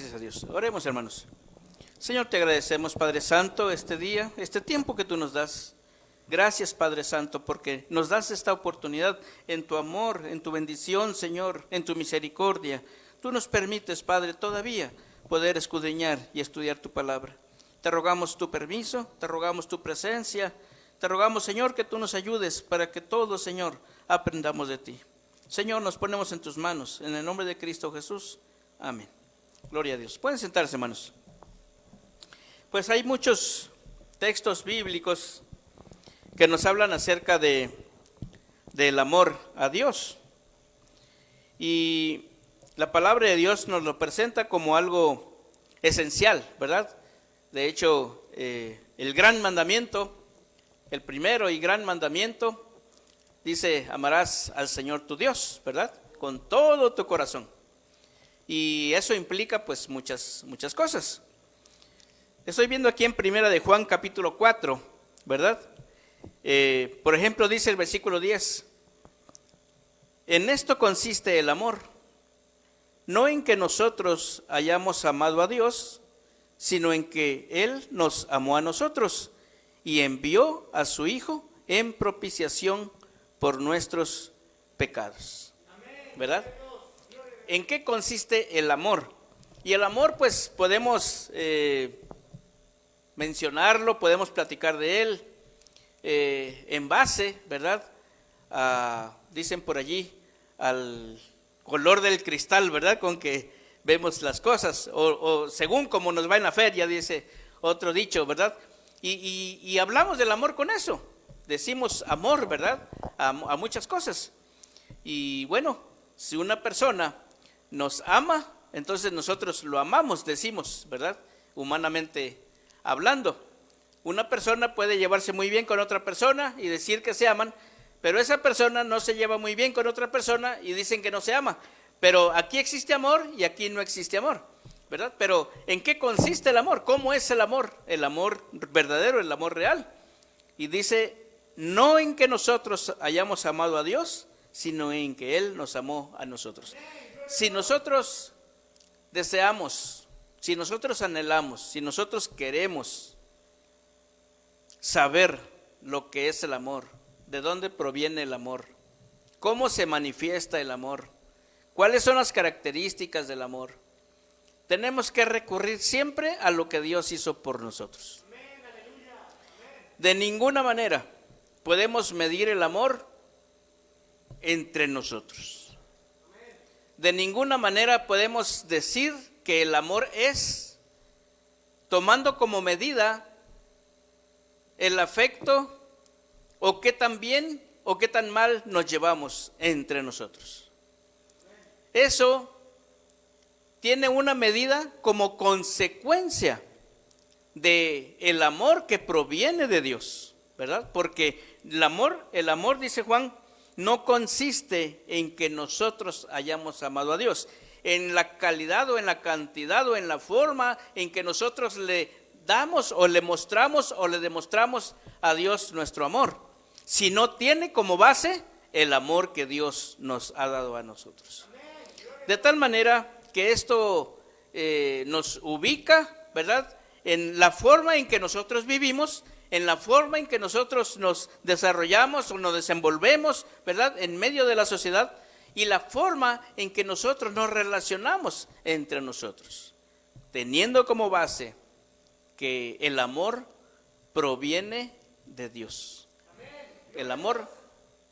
Gracias a Dios. Oremos, hermanos. Señor, te agradecemos, Padre Santo, este día, este tiempo que tú nos das. Gracias, Padre Santo, porque nos das esta oportunidad en tu amor, en tu bendición, Señor, en tu misericordia. Tú nos permites, Padre, todavía poder escudriñar y estudiar tu palabra. Te rogamos tu permiso, te rogamos tu presencia, te rogamos, Señor, que tú nos ayudes para que todos, Señor, aprendamos de ti. Señor, nos ponemos en tus manos, en el nombre de Cristo Jesús. Amén. Gloria a Dios. Pueden sentarse, hermanos. Pues hay muchos textos bíblicos que nos hablan acerca del amor a Dios. Y la palabra de Dios nos lo presenta como algo esencial, ¿verdad? De hecho, el gran mandamiento, el primero y gran mandamiento, dice: amarás al Señor tu Dios, ¿verdad? Con todo tu corazón. Y eso implica pues muchas cosas. Estoy viendo aquí en Primera de Juan capítulo 4, ¿verdad? Por ejemplo, dice el versículo 10: en esto consiste el amor, no en que nosotros hayamos amado a Dios, sino en que Él nos amó a nosotros y envió a su Hijo en propiciación por nuestros pecados, ¿verdad? ¿En qué consiste el amor? Y el amor, pues podemos mencionarlo, podemos platicar de él en base, ¿verdad? Dicen por allí, al color del cristal, ¿verdad? Con que vemos las cosas, o según como nos va en la feria, dice otro dicho, ¿verdad? Y hablamos del amor con eso, decimos amor, ¿verdad? A muchas cosas. Y bueno, si una persona nos ama, entonces nosotros lo amamos, decimos, ¿verdad? Humanamente hablando. Una persona puede llevarse muy bien con otra persona y decir que se aman, pero esa persona no se lleva muy bien con otra persona y dicen que no se ama. Pero aquí existe amor y aquí no existe amor, ¿verdad? Pero ¿en qué consiste el amor? ¿Cómo es el amor? El amor verdadero, el amor real. Y dice: no en que nosotros hayamos amado a Dios, sino en que Él nos amó a nosotros. Si nosotros deseamos, si nosotros anhelamos, si nosotros queremos saber lo que es el amor, de dónde proviene el amor, cómo se manifiesta el amor, cuáles son las características del amor, tenemos que recurrir siempre a lo que Dios hizo por nosotros. De ninguna manera podemos medir el amor entre nosotros. De ninguna manera podemos decir que el amor es tomando como medida el afecto o qué tan bien o qué tan mal nos llevamos entre nosotros. Eso tiene una medida como consecuencia de el amor que proviene de Dios, ¿verdad? Porque el amor, dice Juan, no consiste en que nosotros hayamos amado a Dios, en la calidad o en la cantidad o en la forma en que nosotros le damos o le mostramos o le demostramos a Dios nuestro amor, sino tiene como base el amor que Dios nos ha dado a nosotros. De tal manera que esto nos ubica, ¿verdad?, en la forma en que nosotros vivimos, en la forma en que nosotros nos desarrollamos o nos desenvolvemos, ¿verdad?, en medio de la sociedad, y la forma en que nosotros nos relacionamos entre nosotros, teniendo como base que el amor proviene de Dios. El amor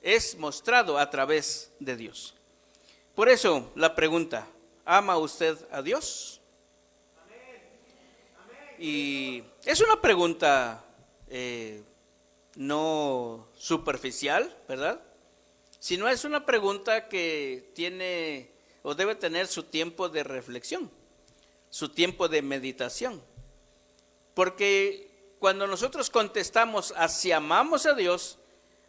es mostrado a través de Dios. Por eso la pregunta: ¿ama usted a Dios? Y es una pregunta no superficial, ¿verdad? Sino es una pregunta que tiene o debe tener su tiempo de reflexión, su tiempo de meditación. Porque cuando nosotros contestamos a si amamos a Dios,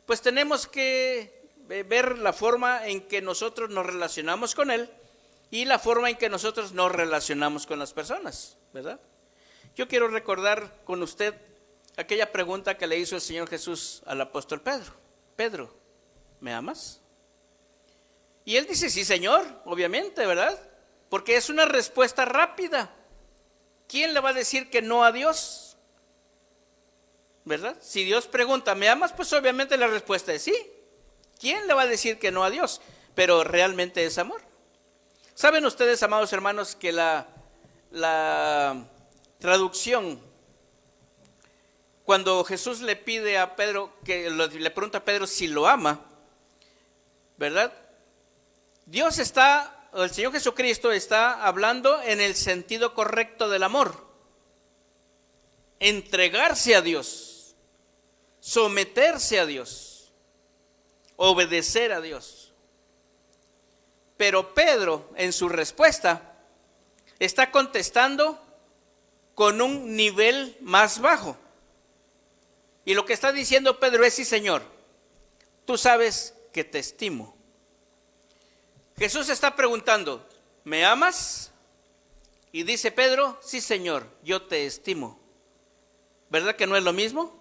pues tenemos que ver la forma en que nosotros nos relacionamos con Él y la forma en que nosotros nos relacionamos con las personas, ¿verdad? Yo quiero recordar con usted aquella pregunta que le hizo el Señor Jesús al apóstol Pedro. Pedro, ¿me amas? Y él dice: sí, Señor, obviamente, ¿verdad? porque es una respuesta rápida. ¿Quién le va a decir que no a Dios? ¿Verdad? Si Dios pregunta, ¿me amas? Pues obviamente la respuesta es sí. ¿Quién le va a decir que no a Dios? Pero realmente es amor. ¿Saben ustedes, amados hermanos, que la traducción, cuando Jesús le pide a Pedro, le pregunta a Pedro si lo ama, ¿verdad? El Señor Jesucristo está hablando en el sentido correcto del amor. Entregarse a Dios, someterse a Dios, obedecer a Dios. Pero Pedro, en su respuesta, está contestando con un nivel más bajo. Y lo que está diciendo Pedro es: sí, Señor, tú sabes que te estimo. Jesús está preguntando, ¿me amas? Y dice Pedro, sí, Señor, yo te estimo. ¿Verdad que no es lo mismo?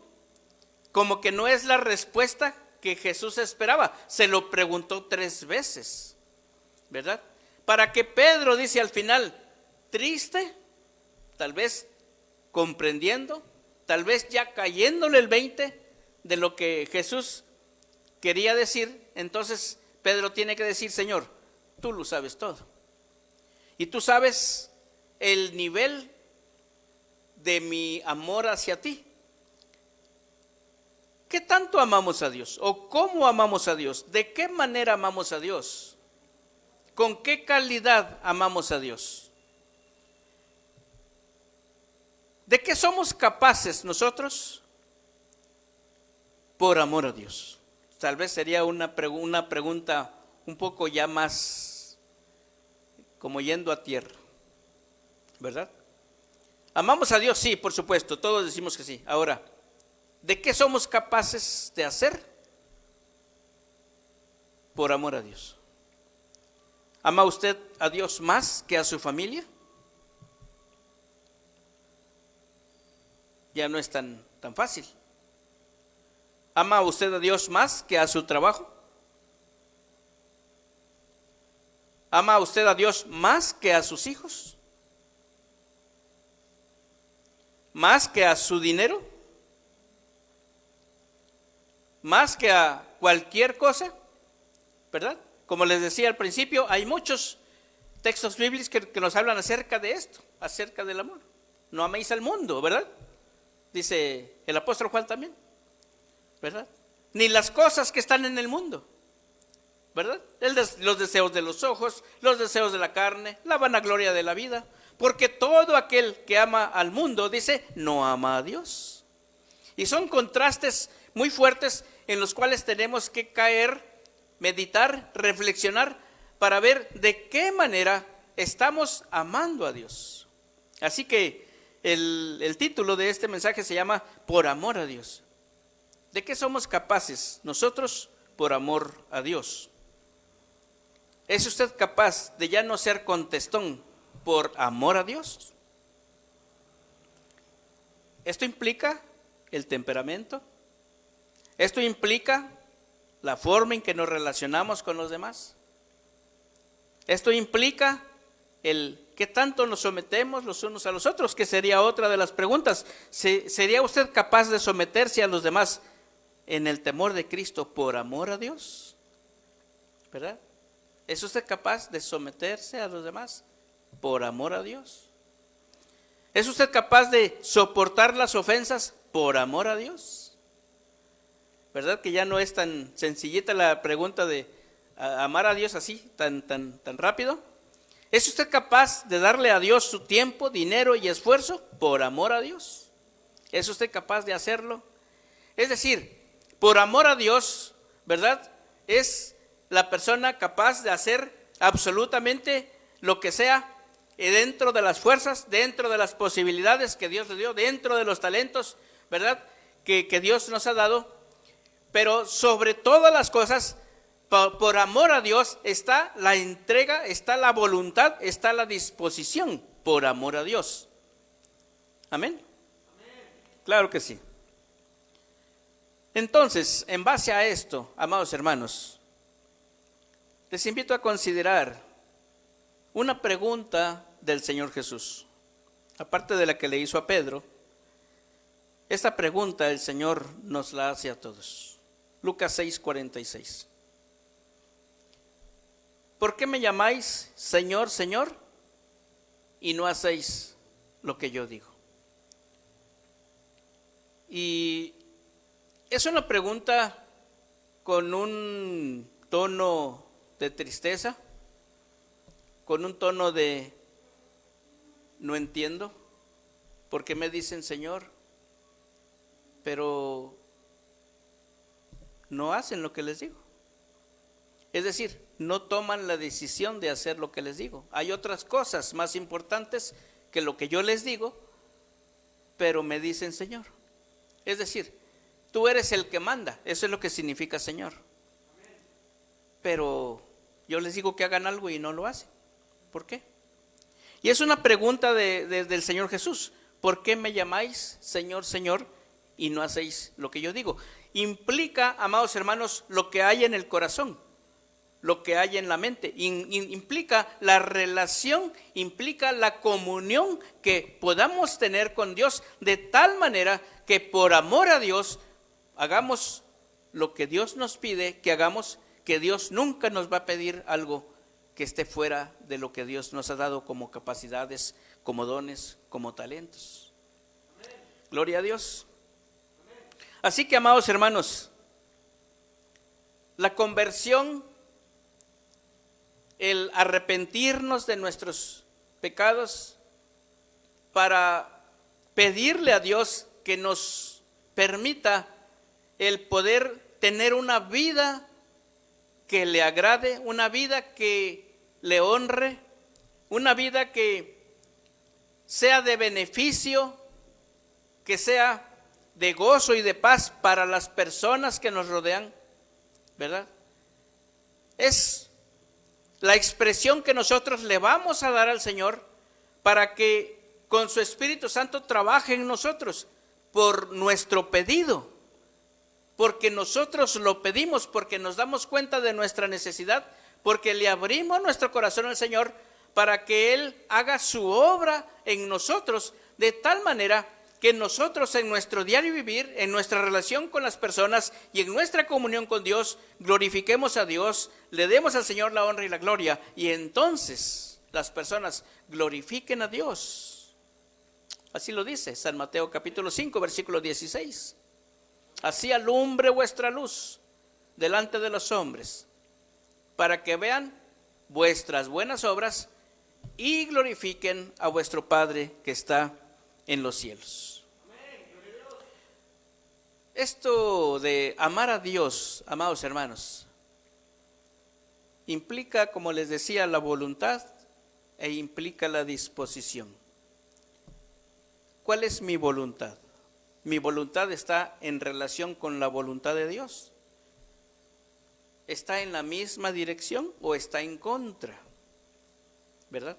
Como que no es la respuesta que Jesús esperaba. Se lo preguntó 3 veces, ¿verdad? Para que Pedro, dice al final, triste, tal vez comprendiendo, tal vez ya cayéndole el 20 de lo que Jesús quería decir, entonces Pedro tiene que decir: Señor, tú lo sabes todo. Y tú sabes el nivel de mi amor hacia ti. ¿Qué tanto amamos a Dios? ¿O cómo amamos a Dios? ¿De qué manera amamos a Dios? ¿Con qué calidad amamos a Dios? ¿De qué somos capaces nosotros por amor a Dios? Tal vez sería una pregunta un poco ya más como yendo a tierra, ¿verdad? ¿Amamos a Dios? Sí, por supuesto, todos decimos que sí. Ahora, ¿de qué somos capaces de hacer por amor a Dios? ¿Ama usted a Dios más que a su familia? Ya no es tan fácil. ¿Ama usted a Dios más que a su trabajo? ¿Ama usted a Dios más que a sus hijos? ¿Más que a su dinero? ¿Más que a cualquier cosa? ¿Verdad? Como les decía al principio, hay muchos textos bíblicos que nos hablan acerca de esto, acerca del amor. No améis al mundo, ¿verdad? Dice el apóstol Juan también, ¿verdad? Ni las cosas que están en el mundo, ¿verdad? Los deseos de los ojos, los deseos de la carne, la vanagloria de la vida. Porque todo aquel que ama al mundo, dice, no ama a Dios. Y son contrastes muy fuertes en los cuales tenemos que caer, meditar, reflexionar para ver de qué manera estamos amando a Dios. Así que el título de este mensaje se llama Por amor a Dios. ¿De qué somos capaces nosotros por amor a Dios? ¿Es usted capaz de ya no ser contestón por amor a Dios? Esto implica el temperamento. Esto implica la forma en que nos relacionamos con los demás. Esto implica el qué tanto nos sometemos los unos a los otros, que sería otra de las preguntas. ¿Sería usted capaz de someterse a los demás en el temor de Cristo por amor a Dios? ¿Verdad? ¿Es usted capaz de someterse a los demás por amor a Dios? ¿Es usted capaz de soportar las ofensas por amor a Dios? ¿Verdad que ya no es tan sencillita la pregunta de amar a Dios así, tan rápido? ¿Es usted capaz de darle a Dios su tiempo, dinero y esfuerzo por amor a Dios? ¿Es usted capaz de hacerlo? Es decir, por amor a Dios, ¿verdad? Es la persona capaz de hacer absolutamente lo que sea dentro de las fuerzas, dentro de las posibilidades que Dios le dio, dentro de los talentos, ¿verdad? Que Dios nos ha dado. Pero sobre todas las cosas, por amor a Dios está la entrega, está la voluntad, está la disposición por amor a Dios. ¿Amén? Amén. Claro que sí. Entonces, en base a esto, amados hermanos, les invito a considerar una pregunta del Señor Jesús, aparte de la que le hizo a Pedro. Esta pregunta el Señor nos la hace a todos. Lucas 6:46. ¿Por qué me llamáis Señor, Señor, y no hacéis lo que yo digo? Y es una pregunta con un tono de tristeza, con un tono de no entiendo, ¿por qué me dicen Señor? Pero no hacen lo que les digo. Es decir, no toman la decisión de hacer lo que les digo. Hay otras cosas más importantes que lo que yo les digo, pero me dicen Señor. Es decir, tú eres el que manda, eso es lo que significa Señor. Pero yo les digo que hagan algo y no lo hacen. ¿Por qué? Y es una pregunta del Señor Jesús. ¿Por qué me llamáis Señor, Señor, y no hacéis lo que yo digo? Implica, amados hermanos, lo que hay en el corazón, lo que hay en la mente. Implica la relación, implica la comunión que podamos tener con Dios, de tal manera que por amor a Dios hagamos lo que Dios nos pide que hagamos, que Dios nunca nos va a pedir algo que esté fuera de lo que Dios nos ha dado como capacidades, como dones, como talentos. Gloria a Dios. Así que, amados hermanos, la conversión, el arrepentirnos de nuestros pecados para pedirle a Dios que nos permita el poder tener una vida que le agrade, una vida que le honre, una vida que sea de beneficio, que sea de gozo y de paz para las personas que nos rodean, ¿verdad? Es la expresión que nosotros le vamos a dar al Señor para que con su Espíritu Santo trabaje en nosotros por nuestro pedido, porque nosotros lo pedimos, porque nos damos cuenta de nuestra necesidad, porque le abrimos nuestro corazón al Señor para que Él haga su obra en nosotros, de tal manera que nosotros en nuestro diario vivir, en nuestra relación con las personas y en nuestra comunión con Dios, glorifiquemos a Dios, le demos al Señor la honra y la gloria, y entonces las personas glorifiquen a Dios. Así lo dice San Mateo capítulo 5, versículo 16. Así alumbre vuestra luz delante de los hombres, para que vean vuestras buenas obras y glorifiquen a vuestro Padre que está en los cielos. Esto de amar a Dios, amados hermanos, implica, como les decía, la voluntad e implica la disposición. ¿Cuál es mi voluntad? Mi voluntad está en relación con la voluntad de Dios. ¿Está en la misma dirección o está en contra? ¿Verdad?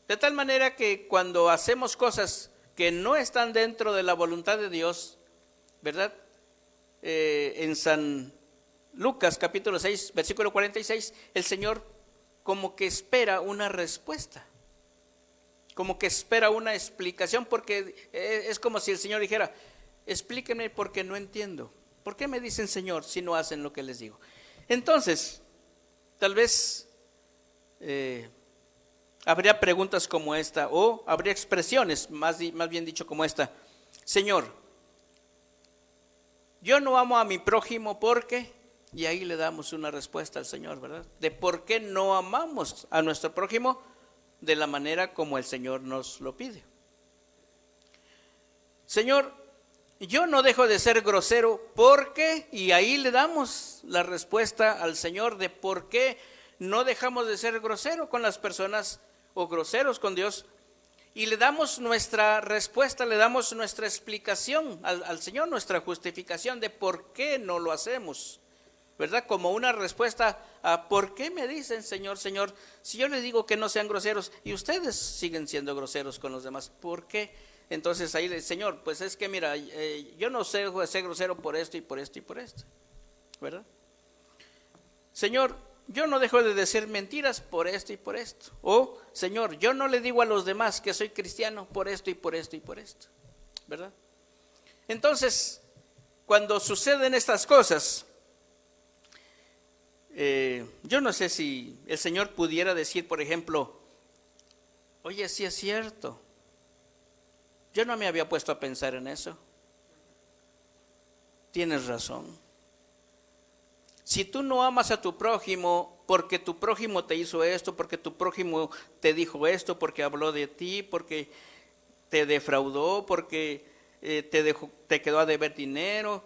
De tal manera que cuando hacemos cosas que no están dentro de la voluntad de Dios, ¿verdad? En San Lucas capítulo 6, versículo 46, el Señor como que espera una respuesta, como que espera una explicación, porque es como si el Señor dijera, explíquenme porque no entiendo. ¿Por qué me dicen Señor si no hacen lo que les digo? Entonces, tal vez habría preguntas como esta, o habría expresiones, más bien dicho, como esta: Señor, yo no amo a mi prójimo porque, y ahí le damos una respuesta al Señor, ¿verdad? De por qué no amamos a nuestro prójimo de la manera como el Señor nos lo pide. Señor, yo no dejo de ser grosero porque, y ahí le damos la respuesta al Señor de por qué no dejamos de ser grosero con las personas o groseros con Dios, y le damos nuestra respuesta, le damos nuestra explicación al Señor, nuestra justificación de por qué no lo hacemos, ¿verdad? Como una respuesta a por qué me dicen Señor, Señor, si yo les digo que no sean groseros y ustedes siguen siendo groseros con los demás, ¿por qué? Entonces ahí le dice, Señor, pues es que mira, yo no sé ser grosero por esto y por esto y por esto, ¿verdad? Señor, yo no dejo de decir mentiras por esto y por esto. O, Señor, yo no le digo a los demás que soy cristiano por esto y por esto y por esto, ¿verdad? Entonces, cuando suceden estas cosas, yo no sé si el Señor pudiera decir, por ejemplo, oye, sí es cierto, yo no me había puesto a pensar en eso. Tienes razón. Si tú no amas a tu prójimo porque tu prójimo te hizo esto, porque tu prójimo te dijo esto, porque habló de ti, porque te defraudó, porque te quedó a deber dinero,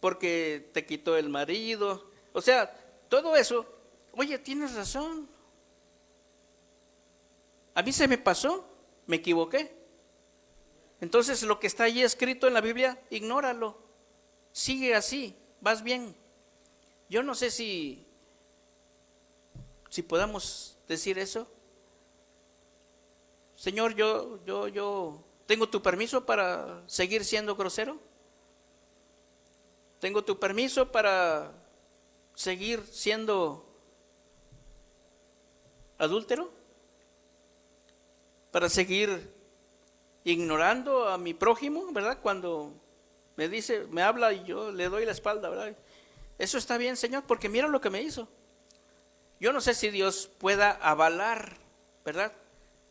porque te quitó el marido, o sea, todo eso, oye, tienes razón. A mí se me pasó, me equivoqué. Entonces lo que está allí escrito en la Biblia, ignóralo. Sigue así, vas bien. Yo no sé si podamos decir eso. Señor, yo tengo tu permiso para seguir siendo grosero. Tengo tu permiso para seguir siendo adúltero, para seguir ignorando a mi prójimo, ¿verdad? Cuando me dice, me habla y yo le doy la espalda, ¿verdad? Eso está bien, Señor, porque mira lo que me hizo. Yo no sé si Dios pueda avalar, ¿verdad?,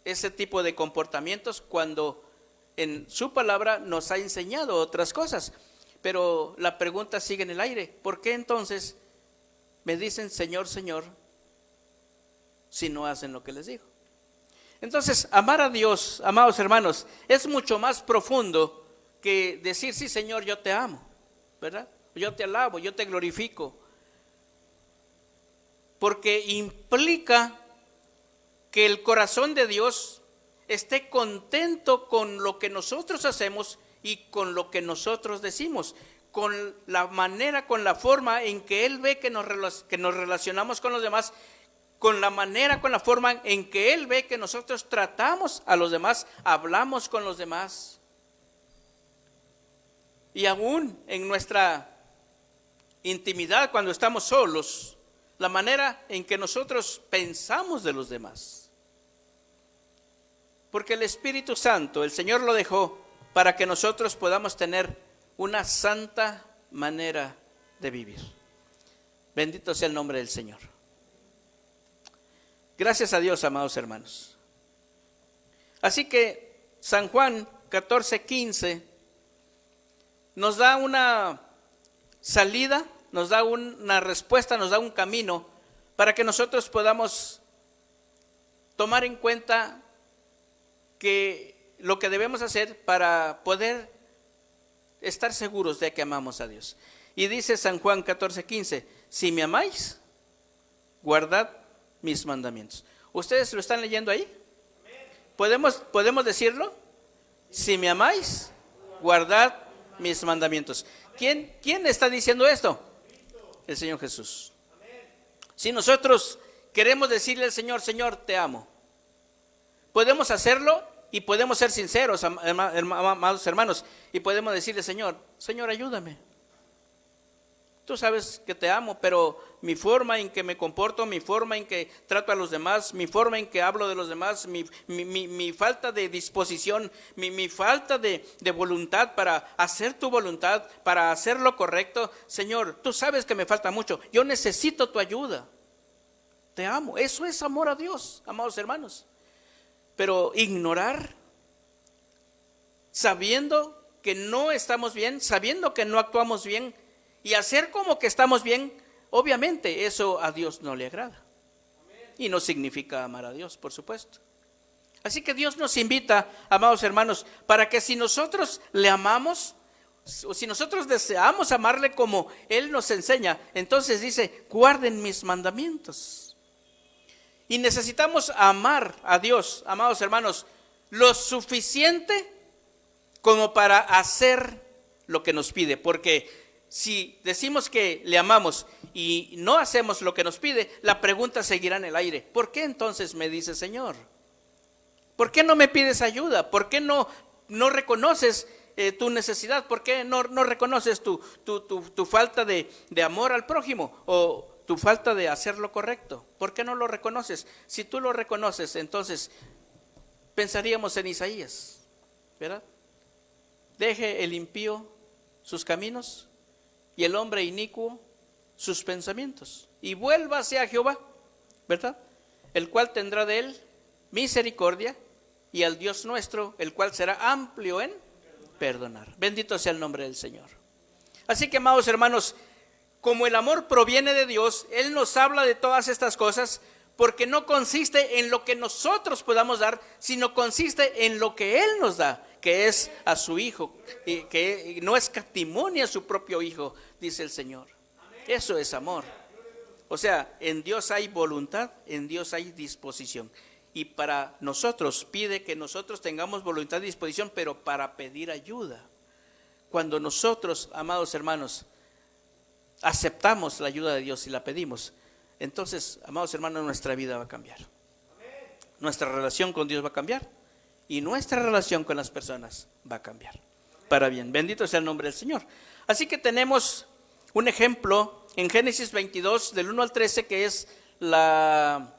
ese tipo de comportamientos cuando en su palabra nos ha enseñado otras cosas. Pero la pregunta sigue en el aire. ¿Por qué entonces me dicen Señor, Señor, si no hacen lo que les digo? Entonces, amar a Dios, amados hermanos, es mucho más profundo que decir, sí, Señor, yo te amo, ¿verdad? Yo te alabo, yo te glorifico. Porque implica que el corazón de Dios esté contento con lo que nosotros hacemos y con lo que nosotros decimos, con la manera, con la forma en que Él ve que nos relacionamos con los demás, con la manera, con la forma en que Él ve que nosotros tratamos a los demás, hablamos con los demás. Y aún en nuestra intimidad, cuando estamos solos, la manera en que nosotros pensamos de los demás. Porque el Espíritu Santo, el Señor lo dejó para que nosotros podamos tener una santa manera de vivir. Bendito sea el nombre del Señor. Gracias a Dios, amados hermanos. Así que San Juan 14:15 nos da una salida, nos da una respuesta, nos da un camino para que nosotros podamos tomar en cuenta que lo que debemos hacer para poder estar seguros de que amamos a Dios. Y dice San Juan 14:15, si me amáis, guardad mis mandamientos. ¿Ustedes lo están leyendo ahí? ¿Podemos decirlo? Si me amáis, guardad mis mandamientos. ¿Quién está diciendo esto? El Señor Jesús. Si nosotros queremos decirle al Señor, Señor, te amo, podemos hacerlo y podemos ser sinceros, amados hermanos, y podemos decirle, Señor, ayúdame. Tú sabes que te amo, pero mi forma en que me comporto, mi forma en que trato a los demás, mi forma en que hablo de los demás, mi falta de disposición, mi falta de voluntad para hacer tu voluntad, para hacer lo correcto. Señor, tú sabes que me falta mucho. Yo necesito tu ayuda. Te amo. Eso es amor a Dios, amados hermanos. Pero ignorar, sabiendo que no estamos bien, sabiendo que no actuamos bien, y hacer como que estamos bien, obviamente eso a Dios no le agrada. Y no significa amar a Dios, por supuesto. Así que Dios nos invita, amados hermanos, para que si nosotros le amamos, o si nosotros deseamos amarle como Él nos enseña, entonces dice, guarden mis mandamientos. Y necesitamos amar a Dios, amados hermanos, lo suficiente como para hacer lo que nos pide, porque si decimos que le amamos y no hacemos lo que nos pide, la pregunta seguirá en el aire. ¿Por qué entonces me dice Señor? ¿Por qué no me pides ayuda? ¿Por qué no reconoces tu necesidad? ¿Por qué no reconoces tu falta de amor al prójimo? ¿O tu falta de hacer lo correcto. ¿Por qué no lo reconoces? Si tú lo reconoces, entonces pensaríamos en Isaías, ¿verdad? Deje el impío sus caminos y el hombre inicuo sus pensamientos, y vuélvase a Jehová, ¿verdad? El cual tendrá de él misericordia, y al Dios nuestro, el cual será amplio en perdonar. Bendito sea el nombre del Señor. Así que, amados hermanos, como el amor proviene de Dios, Él nos habla de todas estas cosas, porque no consiste en lo que nosotros podamos dar, sino consiste en lo que Él nos da, que es a su Hijo, y que no escatimonia a su propio Hijo, dice el Señor. Eso es amor. O sea, en Dios hay voluntad, en Dios hay disposición. Y para nosotros pide que nosotros tengamos voluntad y disposición, pero para pedir ayuda. Cuando nosotros, amados hermanos, aceptamos la ayuda de Dios y la pedimos, entonces, amados hermanos, nuestra vida va a cambiar. Nuestra relación con Dios va a cambiar y nuestra relación con las personas va a cambiar para bien. Bendito sea el nombre del Señor. Así que tenemos un ejemplo en Génesis 22, del 1 al 13, que es la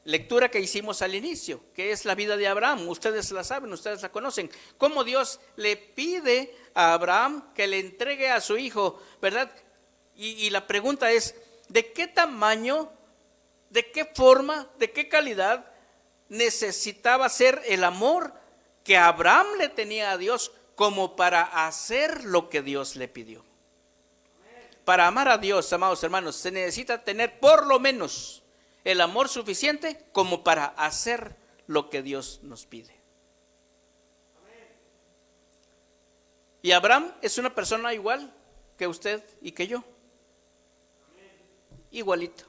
lectura que hicimos al inicio, que es la vida de Abraham. Ustedes la saben, ustedes la conocen. Cómo Dios le pide a Abraham que le entregue a su hijo, ¿verdad? Y la pregunta es, ¿de qué tamaño, de qué forma, de qué calidad necesitaba ser el amor que Abraham le tenía a Dios como para hacer lo que Dios le pidió? Para amar a Dios, amados hermanos, se necesita tener por lo menos el amor suficiente como para hacer lo que Dios nos pide. Y Abraham es una persona igual que usted y que yo. Igualito.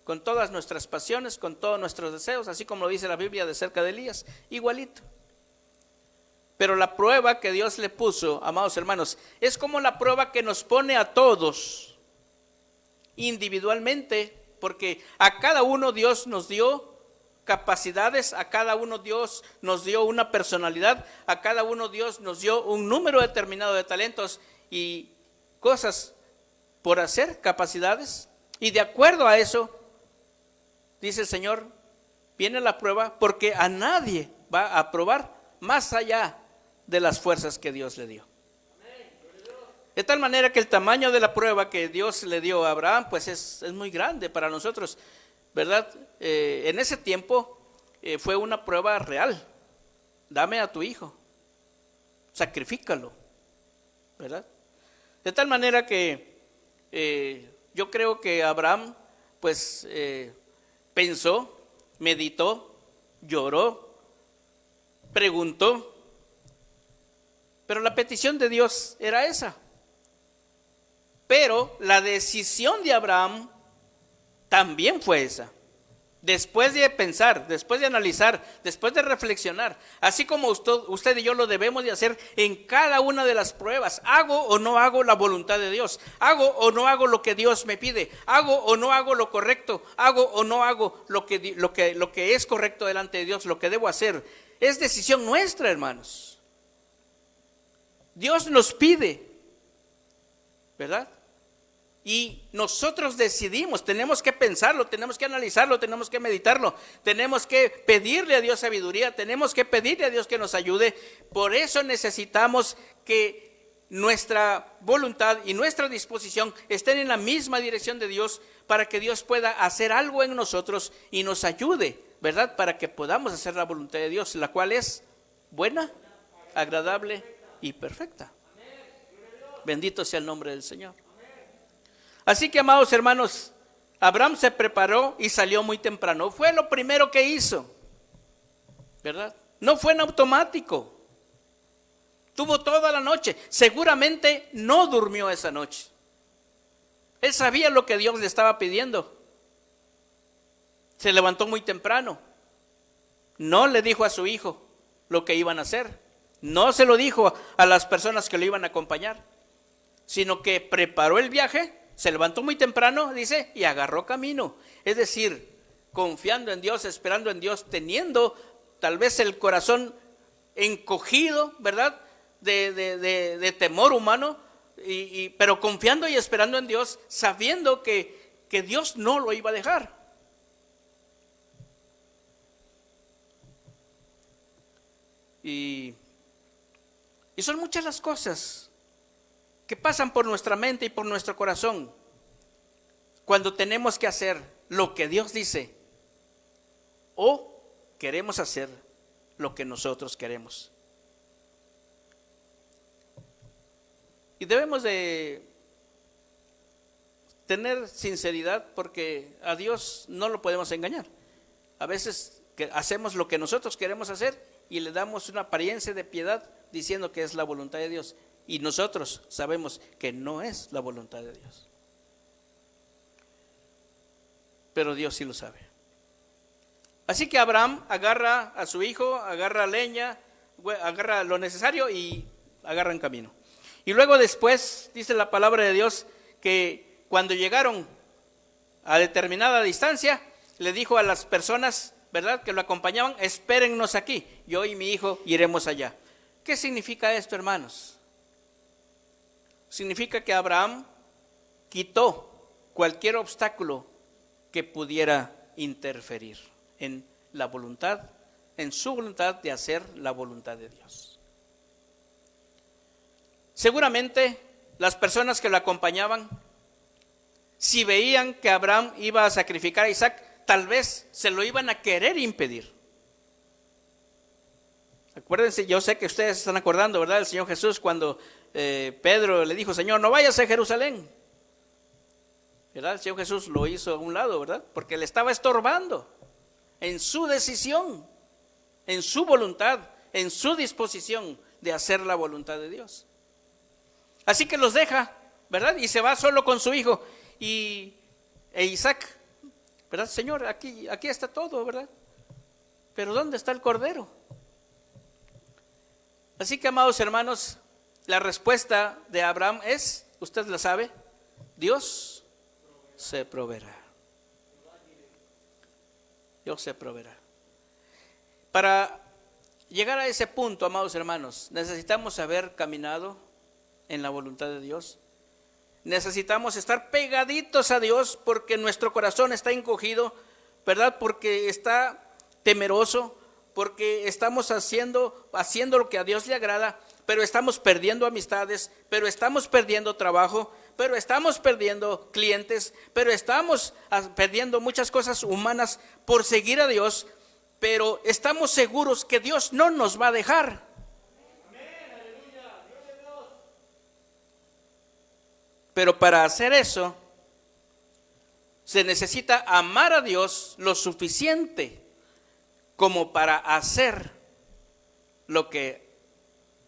Con todas nuestras pasiones, con todos nuestros deseos, así como lo dice la Biblia de cerca de Elías, igualito. Pero la prueba que Dios le puso, amados hermanos, es como la prueba que nos pone a todos individualmente, porque a cada uno Dios nos dio capacidades, a cada uno Dios nos dio una personalidad, a cada uno Dios nos dio un número determinado de talentos y cosas por hacer, capacidades, y de acuerdo a eso, dice el Señor, viene la prueba, porque a nadie va a probar más allá de las fuerzas que Dios le dio. De tal manera que el tamaño de la prueba que Dios le dio a Abraham, pues es muy grande para nosotros, ¿verdad? En ese tiempo fue una prueba real. Dame a tu hijo, sacrifícalo, ¿verdad? De tal manera que yo creo que Abraham, pues, pensó, meditó, lloró, preguntó, pero la petición de Dios era esa. Pero la decisión de Abraham también fue esa. Después de pensar, después de analizar, después de reflexionar, así como usted y yo lo debemos de hacer en cada una de las pruebas. ¿Hago o no hago la voluntad de Dios? ¿Hago o no hago lo que Dios me pide? ¿Hago o no hago lo correcto? ¿Hago o no hago lo que es correcto delante de Dios, lo que debo hacer? Es decisión nuestra, hermanos. Dios nos pide, ¿verdad? Y nosotros decidimos, tenemos que pensarlo, tenemos que analizarlo, tenemos que meditarlo, tenemos que pedirle a Dios sabiduría, tenemos que pedirle a Dios que nos ayude. Por eso necesitamos que nuestra voluntad y nuestra disposición estén en la misma dirección de Dios, para que Dios pueda hacer algo en nosotros y nos ayude, ¿verdad? Para que podamos hacer la voluntad de Dios, la cual es buena, agradable y perfecta. Bendito sea el nombre del Señor. Así que, amados hermanos, Abraham se preparó y salió muy temprano. Fue lo primero que hizo, ¿verdad? No fue en automático. Tuvo toda la noche. Seguramente no durmió esa noche. Él sabía lo que Dios le estaba pidiendo. Se levantó muy temprano. No le dijo a su hijo lo que iban a hacer. No se lo dijo a las personas que lo iban a acompañar, sino que preparó el viaje, se levantó muy temprano, dice, y agarró camino. Es decir, confiando en Dios, esperando en Dios, teniendo tal vez el corazón encogido, ¿verdad? De temor humano, pero confiando y esperando en Dios, sabiendo que que Dios no lo iba a dejar. Y son muchas las cosas que pasan por nuestra mente y por nuestro corazón cuando tenemos que hacer lo que Dios dice o queremos hacer lo que nosotros queremos. Y debemos de tener sinceridad, porque a Dios no lo podemos engañar. A veces que hacemos lo que nosotros queremos hacer y le damos una apariencia de piedad diciendo que es la voluntad de Dios, y nosotros sabemos que no es la voluntad de Dios. Pero Dios sí lo sabe. Así que Abraham agarra a su hijo, agarra leña, agarra lo necesario y agarra en camino. Y luego después dice la palabra de Dios que cuando llegaron a determinada distancia, le dijo a las personas, ¿verdad?, que lo acompañaban: espérennos aquí, yo y mi hijo iremos allá. ¿Qué significa esto, hermanos? Significa que Abraham quitó cualquier obstáculo que pudiera interferir en la voluntad, en su voluntad de hacer la voluntad de Dios. Seguramente las personas que lo acompañaban, si veían que Abraham iba a sacrificar a Isaac, tal vez se lo iban a querer impedir. Acuérdense, yo sé que ustedes están acordando, ¿verdad?, del Señor Jesús cuando Pedro le dijo: Señor, no vayas a Jerusalén. ¿Verdad? El Señor Jesús lo hizo a un lado, ¿verdad?, porque le estaba estorbando en su decisión, en su voluntad, en su disposición de hacer la voluntad de Dios. Así que los deja, ¿verdad?, y se va solo con su hijo e Isaac, ¿verdad? Señor, aquí está todo, ¿verdad? Pero ¿dónde está el cordero? Así que, amados hermanos, la respuesta de Abraham es, usted la sabe: Dios se proveerá. Dios se proveerá. Para llegar a ese punto, amados hermanos, necesitamos haber caminado en la voluntad de Dios. Necesitamos estar pegaditos a Dios, porque nuestro corazón está encogido, ¿verdad?, porque está temeroso, porque estamos haciendo lo que a Dios le agrada, pero estamos perdiendo amistades, pero estamos perdiendo trabajo, pero estamos perdiendo clientes, pero estamos perdiendo muchas cosas humanas por seguir a Dios, pero estamos seguros que Dios no nos va a dejar. Pero para hacer eso, se necesita amar a Dios lo suficiente como para hacer lo que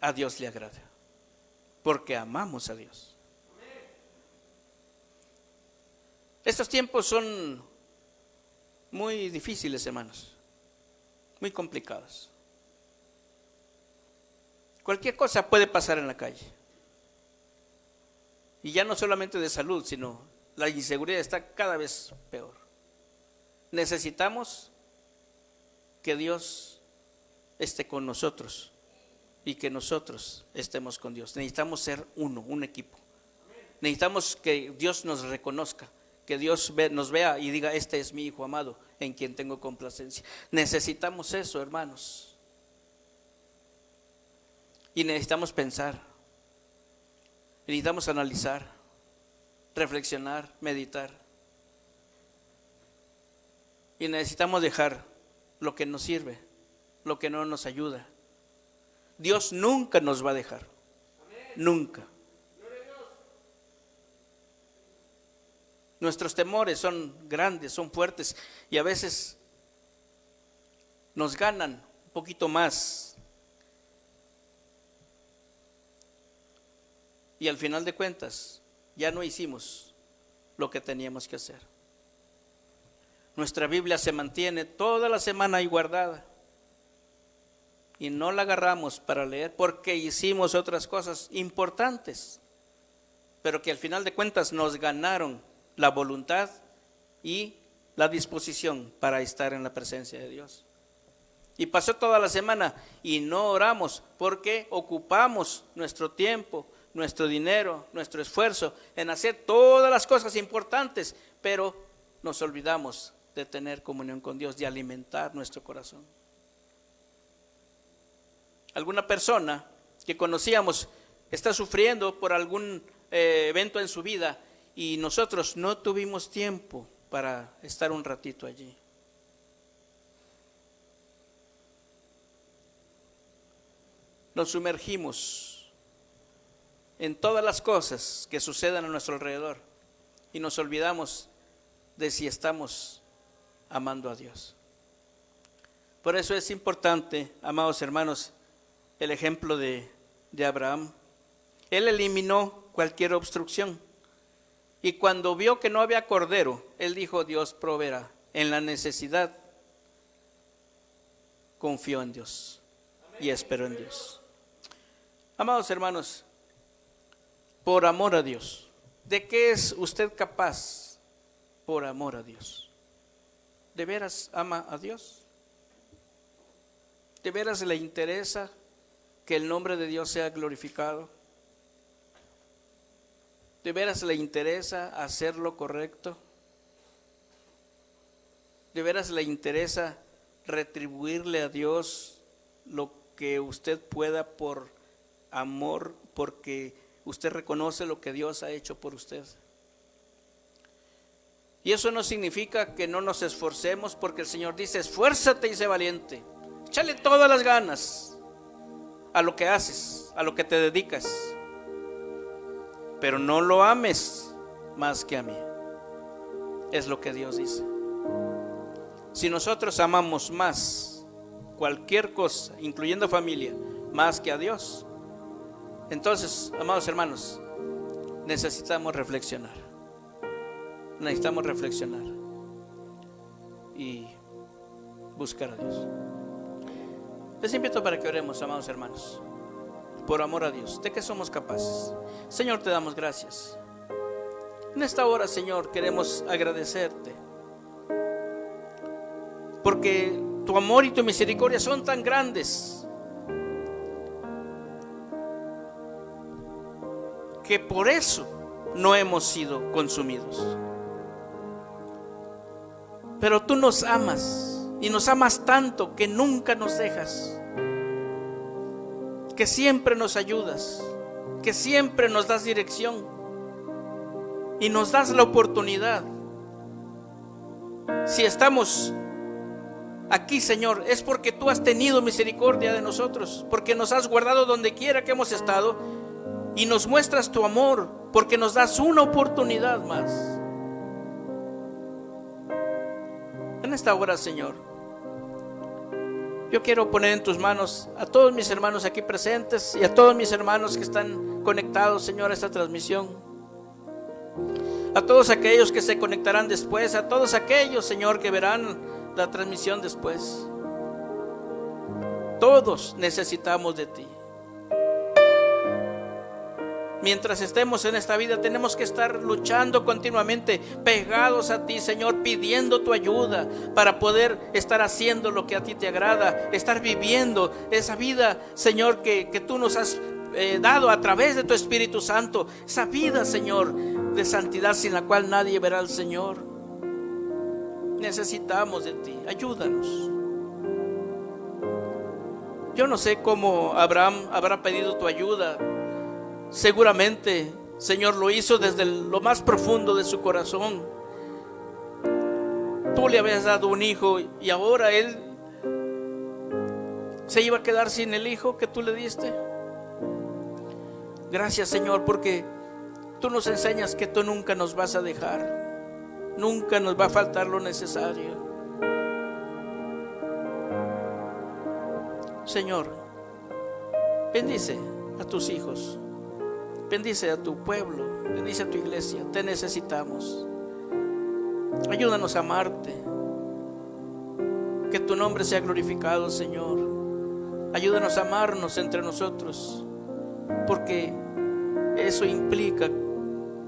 a Dios le agrada, porque amamos a Dios. Estos tiempos son muy difíciles, hermanos, muy complicados. Cualquier cosa puede pasar en la calle. Y ya no solamente de salud, sino la inseguridad está cada vez peor. Necesitamos que Dios esté con nosotros y que nosotros estemos con Dios. Necesitamos ser uno, un equipo. Necesitamos que Dios nos reconozca, que Dios nos vea y diga: este es mi hijo amado, en quien tengo complacencia. Necesitamos eso, hermanos. Y necesitamos pensar. Necesitamos analizar, reflexionar, meditar. Y necesitamos dejar lo que nos sirve, lo que no nos ayuda. Dios nunca nos va a dejar. Nunca. Nuestros temores son grandes, son fuertes, y a veces nos ganan un poquito más. Y al final de cuentas, ya no hicimos lo que teníamos que hacer. Nuestra Biblia se mantiene toda la semana ahí guardada, y no la agarramos para leer porque hicimos otras cosas importantes, pero que al final de cuentas nos ganaron la voluntad y la disposición para estar en la presencia de Dios. Y pasó toda la semana y no oramos porque ocupamos nuestro tiempo, nuestro dinero, nuestro esfuerzo en hacer todas las cosas importantes, pero nos olvidamos de tener comunión con Dios, de alimentar nuestro corazón. Alguna persona que conocíamos está sufriendo por algún evento en su vida y nosotros no tuvimos tiempo para estar un ratito allí. Nos sumergimos en todas las cosas que sucedan a nuestro alrededor y nos olvidamos de si estamos amando a Dios. Por eso es importante, amados hermanos, el ejemplo de Abraham. Él eliminó cualquier obstrucción y cuando vio que no había cordero, él dijo: Dios proveerá. En la necesidad confió en Dios y esperó en Dios. Amados hermanos, por amor a Dios, ¿de qué es usted capaz por amor a Dios? ¿De veras ama a Dios? ¿De veras le interesa que el nombre de Dios sea glorificado? ¿De veras le interesa hacer lo correcto? ¿De veras le interesa retribuirle a Dios lo que usted pueda por amor, porque usted reconoce lo que Dios ha hecho por usted? Y eso no significa que no nos esforcemos, porque el Señor dice: esfuérzate y sé valiente, échale todas las ganas a lo que haces, a lo que te dedicas, pero no lo ames más que a mí. Es lo que Dios dice. Si nosotros amamos más cualquier cosa, incluyendo familia, más que a Dios, entonces, amados hermanos, necesitamos reflexionar. Necesitamos reflexionar y buscar a Dios. Les invito para que oremos, amados hermanos, por amor a Dios. ¿De qué somos capaces? Señor, te damos gracias. En esta hora, Señor, queremos agradecerte, porque tu amor y tu misericordia son tan grandes que por eso no hemos sido consumidos. Pero tú nos amas y nos amas tanto que nunca nos dejas, que siempre nos ayudas, que siempre nos das dirección y nos das la oportunidad. Si estamos aquí, Señor, es porque tú has tenido misericordia de nosotros, porque nos has guardado donde quiera que hemos estado y nos muestras tu amor, porque nos das una oportunidad más. En esta hora, Señor, yo quiero poner en tus manos a todos mis hermanos aquí presentes y a todos mis hermanos que están conectados, Señor, a esta transmisión, a todos aquellos que se conectarán después, a todos aquellos, Señor, que verán la transmisión después. Todos necesitamos de ti. Mientras estemos en esta vida, tenemos que estar luchando continuamente, pegados a ti, Señor, pidiendo tu ayuda para poder estar haciendo lo que a ti te agrada, estar viviendo esa vida, Señor, que tú nos has dado a través de tu Espíritu Santo, esa vida, Señor, de santidad sin la cual nadie verá al Señor. Necesitamos de ti, ayúdanos. Yo no sé cómo Abraham habrá pedido tu ayuda. Seguramente, Señor, lo hizo desde lo más profundo de su corazón. Tú le habías dado un hijo y ahora él se iba a quedar sin el hijo que tú le diste. Gracias, Señor, porque tú nos enseñas que tú nunca nos vas a dejar, nunca nos va a faltar lo necesario. Señor, bendice a tus hijos, bendice a tu pueblo, bendice a tu iglesia. Te necesitamos. Ayúdanos a amarte, que tu nombre sea glorificado, Señor. Ayúdanos a amarnos entre nosotros, porque eso implica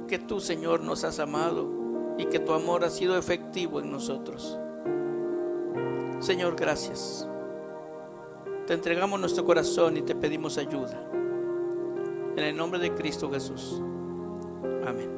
que tú, Señor, nos has amado y que tu amor ha sido efectivo en nosotros. Señor, gracias. Te entregamos nuestro corazón y te pedimos ayuda. En el nombre de Cristo Jesús. Amén.